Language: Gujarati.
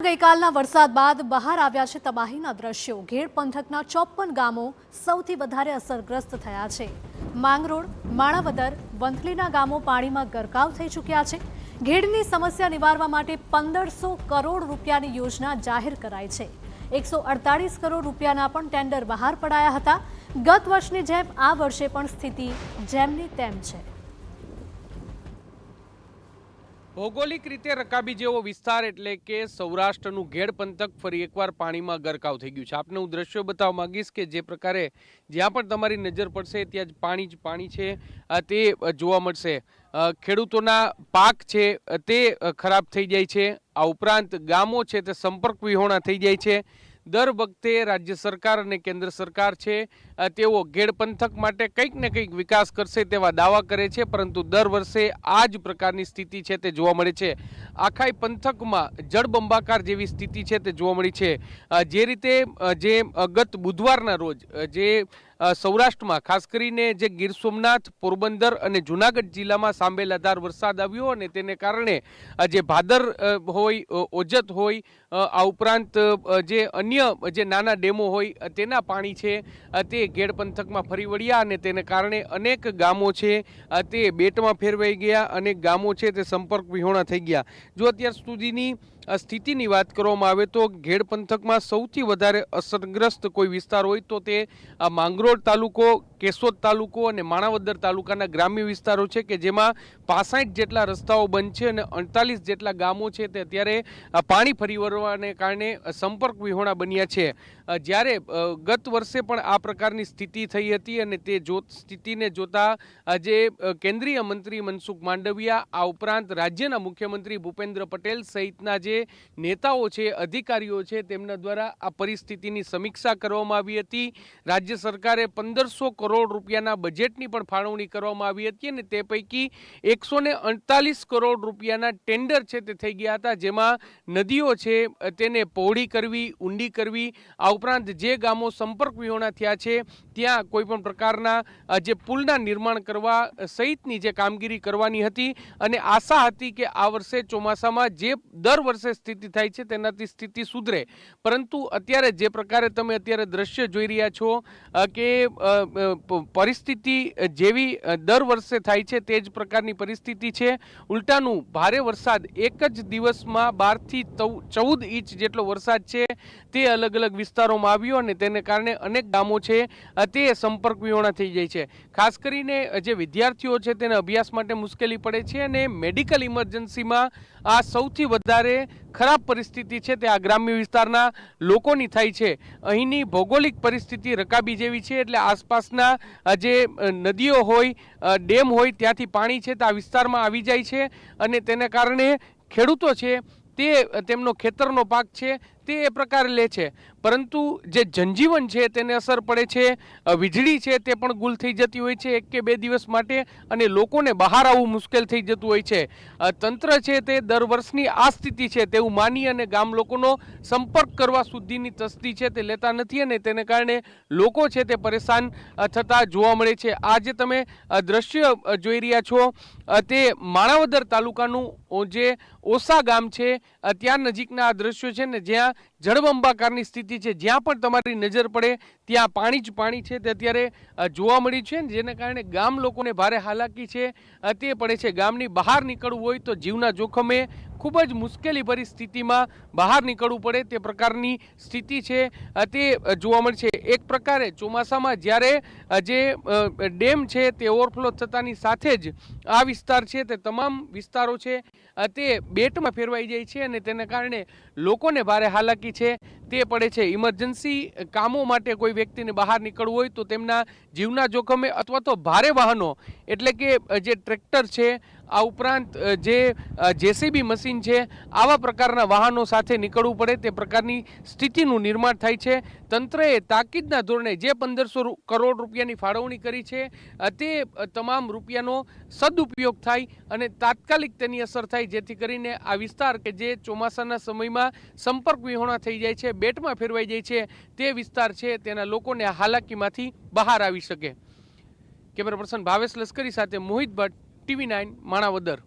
ગઈકાલના વરસાદ બાદ બહાર આવ્યા છે તબાહીના દ્રશ્યો। ઘેડ પંથકના 54 ગામો સૌથી વધારે અસરગ્રસ્ત થયા છે। માંગરોળ, માણાવદર, વંથલીના ગામો પાણીમાં ગરકાવ થઈ ચૂક્યા છે। ઘેડની સમસ્યા નિવારવા માટે 1500 કરોડ રૂપિયાની યોજના જાહેર કરાઈ છે। 148 કરોડ રૂપિયાના પણ ટેન્ડર બહાર પડાયા હતા। ગત વર્ષની જેમ આ વર્ષે પણ સ્થિતિ જેમની તેમ છે। ભૌગોલિક રીતે રકાબી જેવો વિસ્તાર એટલે કે સૌરાષ્ટ્રનું ઘેડ પંથક ફરી એકવાર પાણીમાં ગરકાવ થઈ ગયું છે। આપને હું દ્રશ્યો બતાવવા માંગીશ કે જે પ્રકારે જ્યાં પણ તમારી નજર પડશે ત્યાં જ પાણી છે તે જોવા મળશે। ખેડૂતોના પાક છે તે ખરાબ થઈ જાય છે। આ ઉપરાંત ગામો છે તે સંપર્ક વિહોણા થઈ જાય છે। દર વખતે રાજ્ય સરકાર અને કેન્દ્ર સરકાર છે તેઓ ઘેડ પંથક માટે કંઈક ને કંઈક વિકાસ કરશે તેવા દાવા કરે છે, પરંતુ દર વર્ષે આ જ પ્રકારની સ્થિતિ છે તે જોવા મળે છે। આખાય પંથકમાં જળબંબાકાર જેવી સ્થિતિ છે તે જોવા મળી છે। જે રીતે ગત બુધવારના રોજ જે સૌરાષ્ટ્રમાં ખાસ કરીને જે ગીર સોમનાથ, પોરબંદર અને જુનાગઢ જિલ્લામાં સાંબેલાધાર વરસાદ આવ્યો અને તેને કારણે જે ભાદર હોય, ઓજત હોય, આ ઉપરાંત જે અન્ય જે નાના ડેમો હોય તેના પાણી છે તે ઘેડ પંથકમાં ફરી વળ્યા અને તેને કારણે અનેક ગામો છે તે બેટમાં ફેરવાઈ ગયા, અનેક ગામો છે તે સંપર્ક વિહોણા થઈ ગયા। જો અત્યાર સુધીની સ્થિતિની વાત કરવામાં આવે તો ઘેડ પંથકમાં સૌથી વધારે અસરગ્રસ્ત કોઈ વિસ્તાર હોય તો તે માંગરોળ તાલુકો, કેશોદ તાલુકો અને માણાવદર તાલુકાના ગ્રામ્ય વિસ્તારો છે કે જેમાં 65 જેટલા રસ્તાઓ બંધ છે અને 48 જેટલા ગામો છે તે અત્યારે પાણી ફરી વળવાને કારણે સંપર્ક વિહોણા બન્યા છે। જ્યારે ગત વર્ષે પણ આ પ્રકારની સ્થિતિ થઈ હતી અને તે સ્થિતિને જોતા જે કેન્દ્રીય મંત્રી મનસુખ માંડવિયા, આ ઉપરાંત રાજ્યના મુખ્યમંત્રી ભૂપેન્દ્ર પટેલ સહિતના જે નેતાઓ છે, અધિકારીઓ છે, તેમના દ્વારા આ પરિસ્થિતિની સમીક્ષા કરવામાં આવી હતી। રાજ્ય સરકારે 1500 કરોડ રૂપિયાના બજેટની પણ ફાળવણી કરવામાં આવી હતી અને તે પૈકી 148 કરોડ રૂપિયાના ટેન્ડર છે તે થઈ ગયા હતા, જેમાં નદીઓ છે તેને પહોળી કરવી, ઊંડી કરવી, આ ઉપરાંત જે ગામો સંપર્ક વિહોણા થયા છે ત્યાં કોઈ પણ પ્રકારના જે પુલના નિર્માણ કરવા સહિતની જે કામગીરી કરવાની હતી અને આશા હતી કે આ વર્ષે ચોમાસામાં જે દર વર્ષે સ્થિતિ થાય છે તેનાથી સ્થિતિ સુધરે। પરંતુ અત્યારે જે પ્રકારે તમે અત્યારે દ્રશ્ય જોઈ રહ્યા છો કે પરિસ્થિતિ જેવી દર વર્ષે થાય છે તે જ પ્રકારની પરિસ્થિતિ છે। ઉલટાનું ભારે વરસાદ એક જ દિવસમાં 12 થી 14 ઇંચ જેટલો વરસાદ છે તે અલગ અલગ વિસ્તારોમાં આવ્યો અને તેને કારણે અનેક ગામો છે તે સંપર્ક વિહોણા થઈ જાય છે। ખાસ કરીને જે વિદ્યાર્થીઓ છે તેને અભ્યાસ માટે મુશ્કેલી પડે છે અને મેડિકલ ઇમરજન્સીમાં આ સૌથી વધારે ખરાબ પરિસ્થિતિ છે તે આ ગ્રામ્ય વિસ્તારના લોકોની થાય છે। અહીંની ભૌગોલિક પરિસ્થિતિ રકાબી જેવી છે એટલે આસપાસના જે નદીઓ હોય, ડેમ હોય ત્યાંથી પાણી છે તે આ વિસ્તારમાં આવી જાય છે અને તેને કારણે ખેડૂતો છે તે તેમનો ખેતરનો પાક છે તે એ પ્રકારે લે છે, પરંતુ જે જનજીવન છે તેને અસર પડે છે। વીજળી છે તે પણ ગુલ થઈ જતી હોય છે 1 કે 2 દિવસ માટે અને લોકોને બહાર આવવું મુશ્કેલ થઈ જતું હોય છે। તંત્ર છે તે દર વર્ષની આ સ્થિતિ છે તેવું માની અને ગામ લોકોનો સંપર્ક કરવા સુધીની તસ્દી છે તે લેતા નથી અને તેને કારણે લોકો છે તે પરેશાન થતા જોવા મળે છે। આ જે તમે દ્રશ્ય જોઈ રહ્યા છો તે માણાવદર તાલુકાનું જે ઓસા ગામ છે ત્યાં નજીકના આ દ્રશ્યો છે ને જ્યાં જળબંબાકારની સ્થિતિ છે, જ્યાં પણ તમારી નજર પડે ત્યાં પાણી જ પાણી છે તે અત્યારે જોવા મળી છે, જેને કારણે ગામ લોકોને ભારે હાલાકી છે તે પડે છે। ગામની બહાર નીકળવું હોય તો જીવના જોખમે ખૂબ જ મુશ્કેલી ભરી સ્થિતિમાં બહાર નીકળવું પડે તે પ્રકારની સ્થિતિ છે તે જોવા મળે છે। એક પ્રકારે ચોમાસામાં જ્યારે જે ડેમ છે તે ઓવરફ્લો થતાની સાથે જ આ વિસ્તાર છે તે તમામ વિસ્તારો છે તે બેટમાં ફેરવાઈ જાય છે અને તેને કારણે લોકોને ભારે હાલાકી છે તે પડે છે। ઇમરજન્સી કામો માટે કોઈ વ્યક્તિને બહાર નીકળવું હોય તો તેમના જીવના જોખમે અથવા તો ભારે વાહનો એટલે કે જે ટ્રેક્ટર છે, આ ઉપરાંત જે જેસીબી મશીન છે, આવા પ્રકારના વાહનો સાથે નીકળવું પડે તે પ્રકારની સ્થિતિનું નિર્માણ થાય છે। તંત્રએ તાકીદના ધોરણે જે 1500 કરોડ રૂપિયાની ફાળવણી કરી છે તે તમામ રૂપિયાનો સદુપયોગ થાય અને તાત્કાલિક તેની અસર થાય, જેથી કરીને આ વિસ્તાર કે જે ચોમાસાના સમયમાં સંપર્ક વિહોણા થઈ જાય છે, બેટમાં ફેરવાઈ જાય છે, તે વિસ્તાર છે તેના લોકોને હાલાકીમાંથી બહાર આવી શકે। કેમેરા પર્સન ભાવેશ લશ્કરી સાથે મોહિત ભટ્ટ, TV9 માણાવદર।